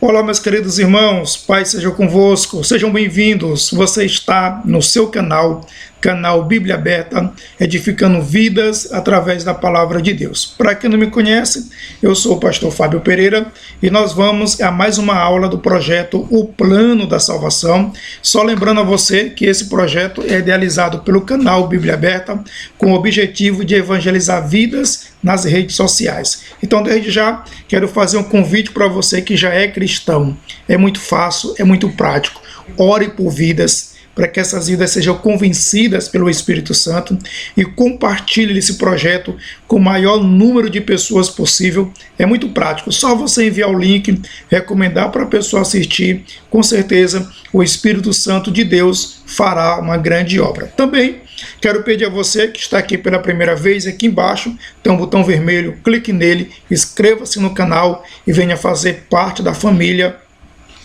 Olá, meus queridos irmãos, Pai seja convosco, sejam bem-vindos. Você está no seu canal Bíblia Aberta, edificando vidas através da palavra de Deus. Para quem não me conhece, eu sou o pastor Fábio Pereira e nós vamos a mais uma aula do projeto O Plano da Salvação. Só lembrando a você que esse projeto é idealizado pelo canal Bíblia Aberta com o objetivo de evangelizar vidas nas redes sociais. Então, desde já, quero fazer um convite para você que já é cristão. É muito fácil, é muito prático. Ore por vidas, para que essas vidas sejam convencidas pelo Espírito Santo e compartilhe esse projeto com o maior número de pessoas possível. É muito prático, só você enviar o link, recomendar para a pessoa assistir, com certeza o Espírito Santo de Deus fará uma grande obra. Também quero pedir a você que está aqui pela primeira vez, aqui embaixo tem um botão vermelho, clique nele, inscreva-se no canal e venha fazer parte da família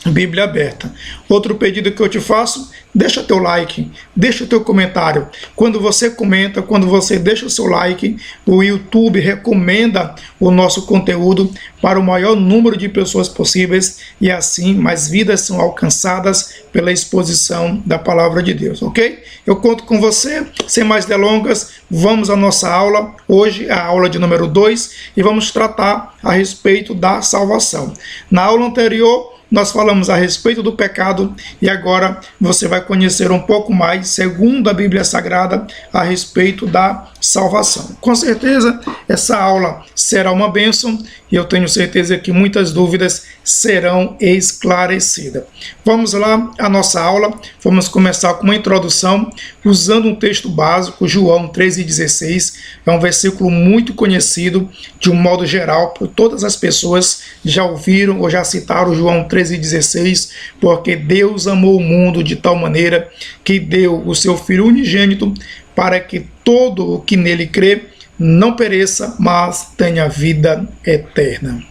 Bíblia Aberta. Outro pedido que eu te faço, deixa teu like, deixa teu comentário. Quando você comenta, quando você deixa o seu like, o YouTube recomenda o nosso conteúdo para o maior número de pessoas possíveis e assim mais vidas são alcançadas pela exposição da palavra de Deus, ok? Eu conto com você, sem mais delongas, vamos à nossa aula. Hoje a aula de número 2 e vamos tratar a respeito da salvação. Na aula anterior, nós falamos a respeito do pecado e agora você vai conhecer um pouco mais, segundo a Bíblia Sagrada, a respeito da salvação. Com certeza, essa aula será uma bênção e eu tenho certeza que muitas dúvidas serão esclarecidas. Vamos lá à nossa aula. Vamos começar com uma introdução usando um texto básico, João 13,16. É um versículo muito conhecido de um modo geral por todas as pessoas já ouviram ou já citaram João 13,16, porque Deus amou o mundo de tal maneira que deu o seu Filho unigênito para que todo o que nele crê não pereça, mas tenha vida eterna.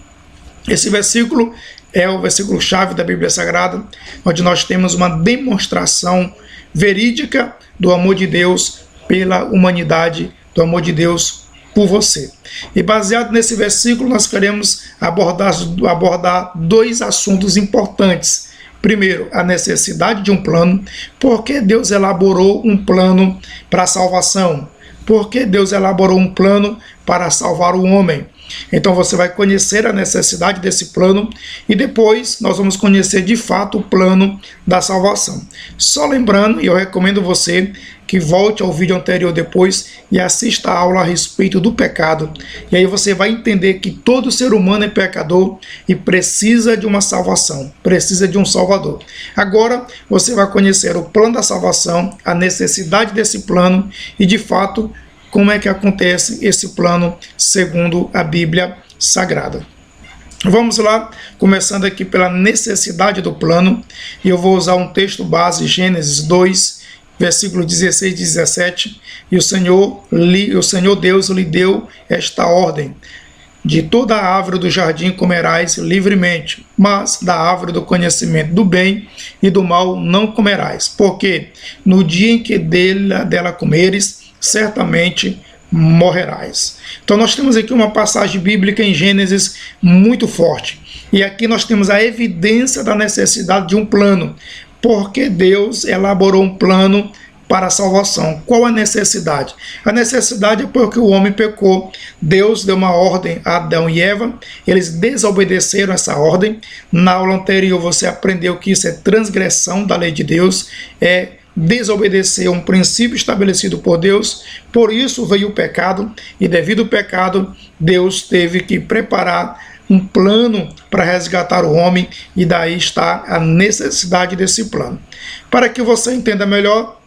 Esse versículo é o versículo-chave da Bíblia Sagrada, onde nós temos uma demonstração verídica do amor de Deus pela humanidade, do amor de Deus por você. E baseado nesse versículo, nós queremos abordar dois assuntos importantes. Primeiro, a necessidade de um plano. Por que Deus elaborou um plano para a salvação? Por que Deus elaborou um plano para salvar o homem? Então você vai conhecer a necessidade desse plano e depois nós vamos conhecer de fato o plano da salvação. Só lembrando, e eu recomendo você que volte ao vídeo anterior depois e assista a aula a respeito do pecado. E aí você vai entender que todo ser humano é pecador e precisa de uma salvação, precisa de um Salvador. Agora você vai conhecer o plano da salvação, a necessidade desse plano e de fato como é que acontece esse plano segundo a Bíblia Sagrada. Vamos lá, começando aqui pela necessidade do plano, e eu vou usar um texto base, Gênesis 2, versículo 16 e 17, e o Senhor Deus lhe deu esta ordem: de toda a árvore do jardim comerás livremente, mas da árvore do conhecimento do bem e do mal não comerás, porque no dia em que dela comeres, certamente morrerás. Então nós temos aqui uma passagem bíblica em Gênesis muito forte. E aqui nós temos a evidência da necessidade de um plano, porque Deus elaborou um plano para a salvação. Qual a necessidade? A necessidade é porque o homem pecou. Deus deu uma ordem a Adão e Eva, eles desobedeceram essa ordem. Na aula anterior você aprendeu que isso é transgressão da lei de Deus, é desobedecer um princípio estabelecido por Deus. Por isso veio o pecado, e devido ao pecado, Deus teve que preparar um plano para resgatar o homem, e daí está a necessidade desse plano. Para que você entenda melhor,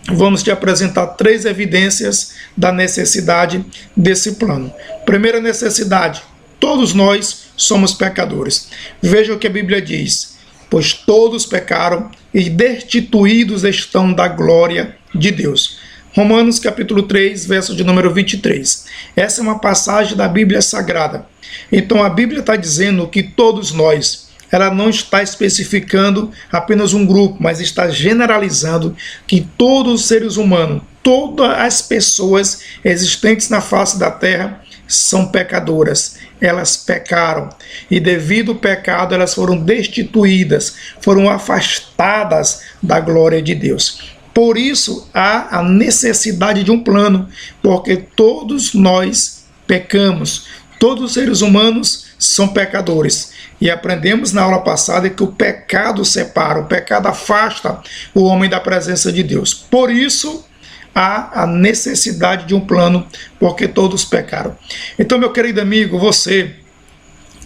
vamos te apresentar 3 evidências da necessidade desse plano. Primeira necessidade: todos nós somos pecadores. Veja o que a Bíblia diz: pois todos pecaram e destituídos estão da glória de Deus. Romanos capítulo 3, verso de número 23. Essa é uma passagem da Bíblia Sagrada. Então a Bíblia está dizendo que todos nós, ela não está especificando apenas um grupo, mas está generalizando que todos os seres humanos, todas as pessoas existentes na face da terra, são pecadoras, elas pecaram, e devido ao pecado elas foram destituídas, foram afastadas da glória de Deus. Por isso há a necessidade de um plano, porque todos nós pecamos, todos os seres humanos são pecadores. E aprendemos na aula passada que o pecado separa, o pecado afasta o homem da presença de Deus. Por isso há a necessidade de um plano, porque todos pecaram. Então, meu querido amigo, você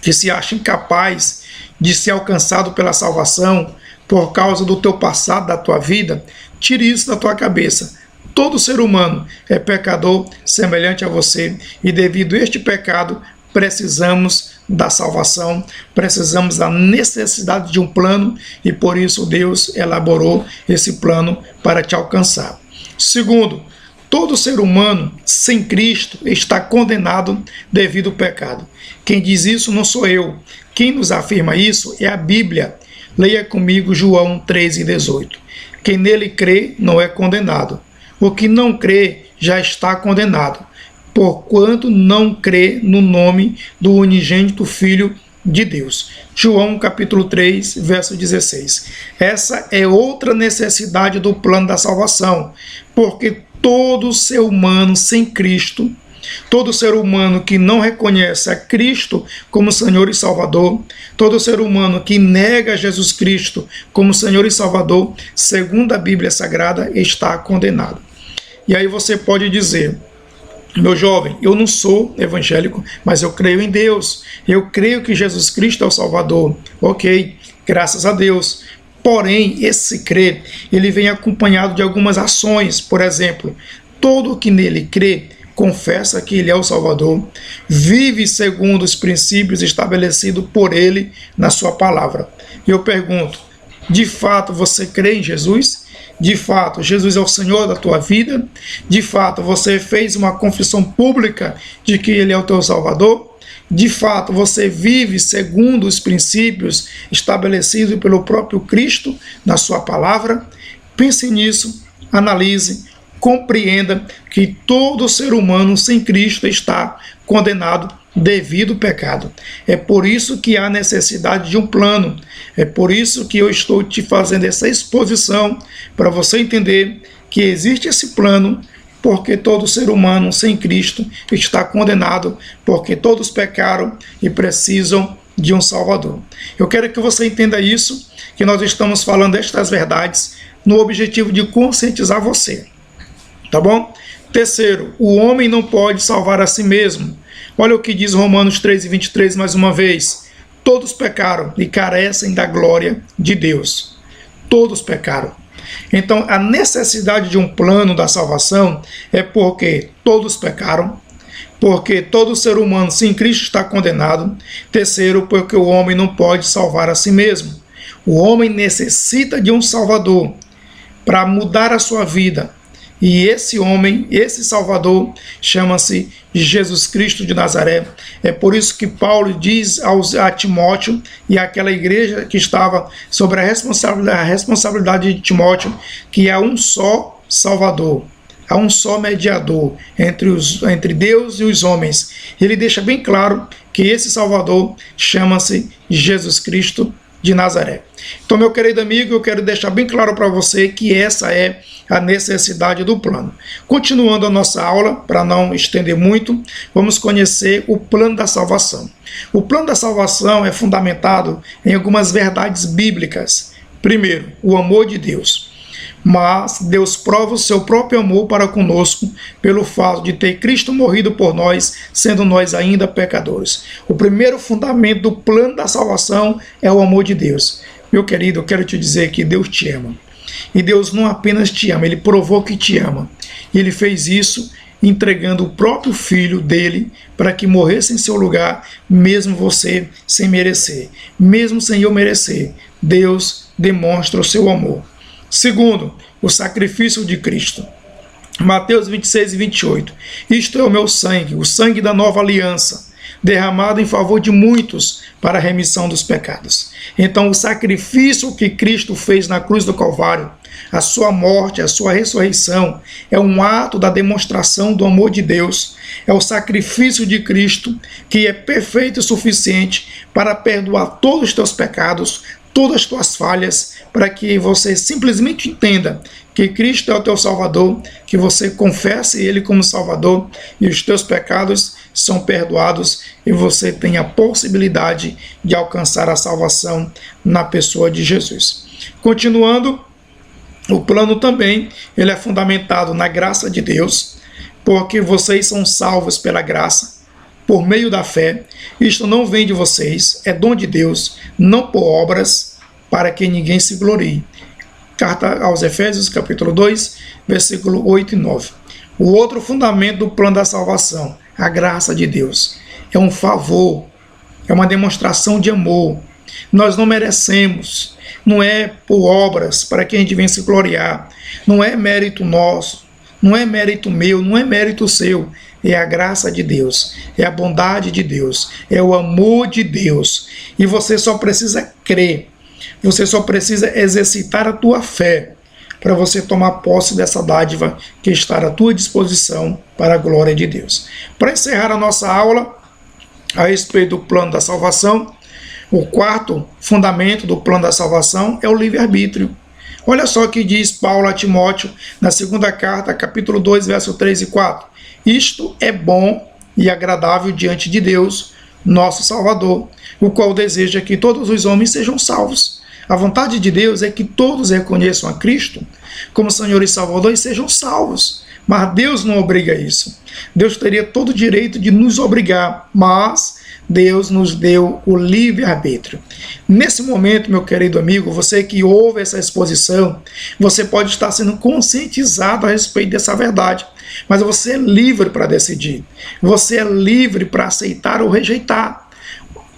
que se acha incapaz de ser alcançado pela salvação por causa do teu passado, da tua vida, tire isso da tua cabeça. Todo ser humano é pecador semelhante a você, e devido a este pecado precisamos da salvação, precisamos da necessidade de um plano, e por isso Deus elaborou esse plano para te alcançar. Segundo, todo ser humano sem Cristo está condenado devido ao pecado. Quem diz isso não sou eu. Quem nos afirma isso é a Bíblia. Leia comigo João 3:18. Quem nele crê não é condenado. O que não crê já está condenado, porquanto não crê no nome do unigênito Filho de Deus. João capítulo 3, verso 16. Essa é outra necessidade do plano da salvação, porque todo ser humano sem Cristo, todo ser humano que não reconhece a Cristo como Senhor e Salvador, todo ser humano que nega Jesus Cristo como Senhor e Salvador, segundo a Bíblia Sagrada, está condenado. E aí você pode dizer: meu jovem, eu não sou evangélico, mas eu creio em Deus. Eu creio que Jesus Cristo é o Salvador. Ok, graças a Deus. Porém, esse crer, ele vem acompanhado de algumas ações. Por exemplo, todo que nele crê, confessa que ele é o Salvador, vive segundo os princípios estabelecidos por ele na sua palavra. E eu pergunto, de fato você crê em Jesus? De fato, Jesus é o Senhor da tua vida? De fato, você fez uma confissão pública de que Ele é o teu Salvador? De fato, você vive segundo os princípios estabelecidos pelo próprio Cristo na sua palavra? Pense nisso, analise, compreenda que todo ser humano sem Cristo está condenado devido ao pecado. É por isso que há necessidade de um plano. É por isso que eu estou te fazendo essa exposição, para você entender que existe esse plano, porque todo ser humano sem Cristo está condenado, porque todos pecaram e precisam de um Salvador. Eu quero que você entenda isso, que nós estamos falando estas verdades no objetivo de conscientizar você. Tá bom? Terceiro, o homem não pode salvar a si mesmo. Olha o que diz Romanos 3:23 mais uma vez. Todos pecaram e carecem da glória de Deus. Todos pecaram. Então, a necessidade de um plano da salvação é porque todos pecaram, porque todo ser humano sem Cristo está condenado. Terceiro, porque o homem não pode salvar a si mesmo. O homem necessita de um Salvador para mudar a sua vida. E esse homem, esse Salvador, chama-se Jesus Cristo de Nazaré. É por isso que Paulo diz a Timóteo e àquela igreja que estava sobre a responsabilidade de Timóteo, que há um só Salvador, há um só mediador entre Deus e os homens. Ele deixa bem claro que esse Salvador chama-se Jesus Cristo de Nazaré. Então, meu querido amigo, eu quero deixar bem claro para você que essa é a necessidade do plano. Continuando a nossa aula, para não estender muito, vamos conhecer o plano da salvação. O plano da salvação é fundamentado em algumas verdades bíblicas. Primeiro, o amor de Deus. Mas Deus prova o seu próprio amor para conosco pelo fato de ter Cristo morrido por nós, sendo nós ainda pecadores. O primeiro fundamento do plano da salvação é o amor de Deus. Meu querido, eu quero te dizer que Deus te ama. E Deus não apenas te ama, Ele provou que te ama. E Ele fez isso entregando o próprio Filho dele para que morresse em seu lugar, mesmo você sem merecer. Mesmo sem eu merecer, Deus demonstra o seu amor. Segundo, o sacrifício de Cristo. Mateus 26:28. Isto é o meu sangue, o sangue da nova aliança. derramado em favor de muitos para a remissão dos pecados. Então, o sacrifício que Cristo fez na cruz do Calvário, a sua morte, a sua ressurreição, é um ato da demonstração do amor de Deus. É o sacrifício de Cristo que é perfeito e suficiente para perdoar todos os teus pecados, todas as tuas falhas, para que você simplesmente entenda que Cristo é o teu Salvador, que você confesse Ele como Salvador e os teus pecados são perdoados e você tem a possibilidade de alcançar a salvação na pessoa de Jesus. Continuando, o plano também, ele é fundamentado na graça de Deus, porque vocês são salvos pela graça, por meio da fé. Isto não vem de vocês, é dom de Deus, não por obras, para que ninguém se glorie. Carta aos Efésios, capítulo 2, versículo 8 e 9. O outro fundamento do plano da salvação, a graça de Deus. É um favor, é uma demonstração de amor. Nós não merecemos, não é por obras para que a gente venha se gloriar, não é mérito nosso, não é mérito meu, não é mérito seu, é a graça de Deus, é a bondade de Deus, é o amor de Deus. E você só precisa crer, você só precisa exercitar a tua fé para você tomar posse dessa dádiva que está à tua disposição para a glória de Deus. Para encerrar a nossa aula a respeito do plano da salvação, o quarto fundamento do plano da salvação é o livre-arbítrio. Olha só o que diz Paulo a Timóteo na segunda carta, capítulo 2, verso 3 e 4. Isto é bom e agradável diante de Deus, nosso Salvador, o qual deseja que todos os homens sejam salvos. A vontade de Deus é que todos reconheçam a Cristo como Senhor e Salvador e sejam salvos. Mas Deus não obriga isso. Deus teria todo o direito de nos obrigar, mas Deus nos deu o livre-arbítrio. Nesse momento, meu querido amigo, você que ouve essa exposição, você pode estar sendo conscientizado a respeito dessa verdade, mas você é livre para decidir. Você é livre para aceitar ou rejeitar.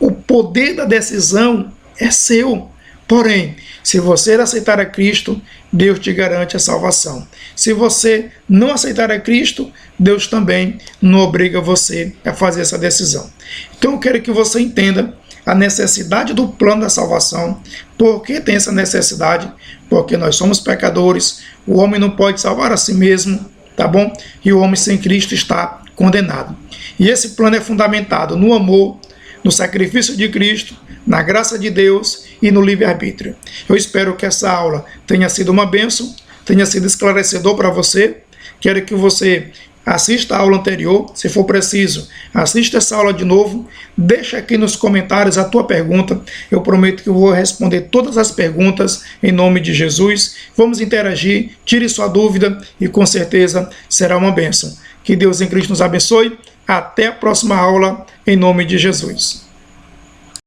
O poder da decisão é seu. Porém, se você aceitar a Cristo, Deus te garante a salvação. Se você não aceitar a Cristo, Deus também não obriga você a fazer essa decisão. Então eu quero que você entenda a necessidade do plano da salvação. Por que tem essa necessidade? Porque nós somos pecadores, o homem não pode salvar a si mesmo, tá bom? E o homem sem Cristo está condenado. E esse plano é fundamentado no amor, no sacrifício de Cristo, na graça de Deus e no livre-arbítrio. Eu espero que essa aula tenha sido uma bênção, tenha sido esclarecedor para você. Quero que você assista a aula anterior, se for preciso, assista essa aula de novo, deixa aqui nos comentários a tua pergunta, eu prometo que eu vou responder todas as perguntas em nome de Jesus. Vamos interagir, tire sua dúvida e com certeza será uma bênção. Que Deus em Cristo nos abençoe, até a próxima aula em nome de Jesus.